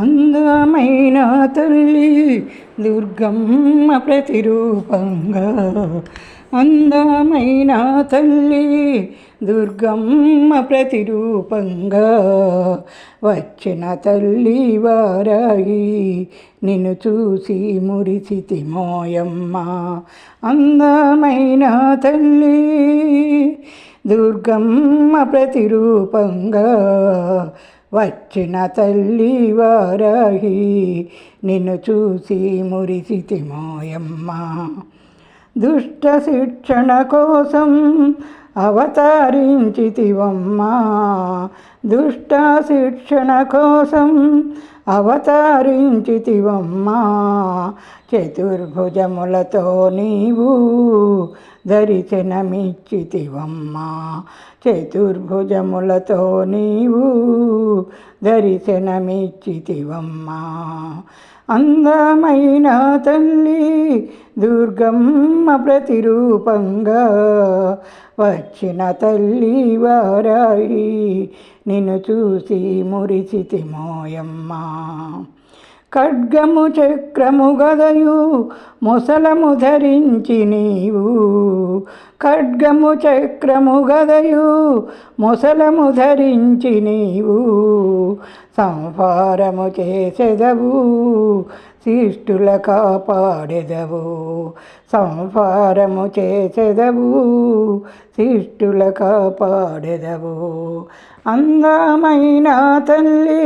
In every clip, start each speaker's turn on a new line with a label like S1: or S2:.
S1: అందమైన తల్లి దుర్గమ్మ ప్రతిరూపంగా, అందమైన తల్లి దుర్గమ్మ ప్రతిరూపంగా వచ్చిన తల్లి వారాయి నిన్ను చూసి మురిసితి మోయమ్మ. అందమైన తల్లి దుర్గమ్మ ప్రతిరూపంగా వచ్చిన తల్లి వారాహి నిన్ను చూసి మురిసితి మోయమ్మ. దుష్ట శిక్షణ కోసం అవతరించితివమ్మా, దుష్ట శిక్షణ కోసం అవతరించితివమ్మా. చతుర్భుజములతో నీవు దర్శనమిచ్చితివమ్మా, చతుర్భుజములతో నీవు దర్శనమిచ్చితివమ్మా. అందమైన తల్లి దుర్గమ్మ ప్రతిరూపంగా వచ్చిన తల్లి వారాయి నిన్ను చూసి మురిసితి మోయమ్మ. ఖడ్గము చక్రము గదయు ముసలము ధరించి నీవు, ఖడ్గము చక్రము గదయు ముసలము ధరించి నీవు సంహారము చేసెదవు, శిష్టుల కాపాడెదవు. సంహారము చేసెదవు, శిష్టుల కాపాడెదవు. అందమైన తల్లి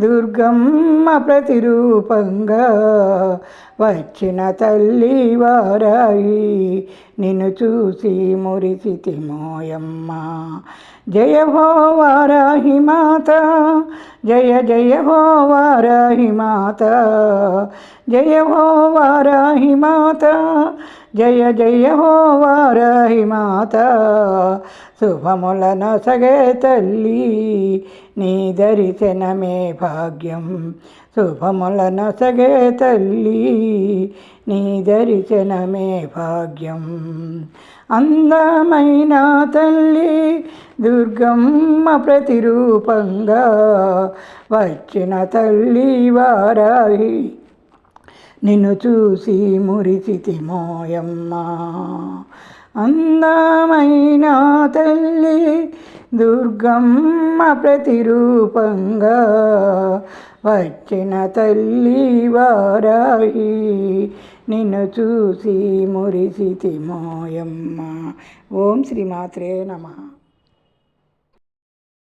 S1: దుర్గమ్మ ప్రతిరూపంగా వచ్చిన తల్లి వారాయి నిన్ను చూసి మురిసితి మోయమ్మ. జయ హో వారాహి మాత, జయ జయ హో వారాహి మాత, జయ హో వారాహి మాత, జయ జయ హో వారాహి మాత. శుభములను సగే తల్లి నీ దర్శనమే భాగ్యం, శుభములను సగే తల్లి నీ దర్శనమే భాగ్యం. అందమైన తల్లి దుర్గమ్మ ప్రతిరూపంగా వచ్చిన తల్లి వారాయి నిన్ను చూసి మురిసితి మోయమ్మ. అందమైన తల్లి దుర్గమ్మ ప్రతిరూపంగా వచ్చిన తల్లి వారాయి నిన్ను చూసి మురిసితి మోయమ్మ. ఓం శ్రీమాత్రే నమః.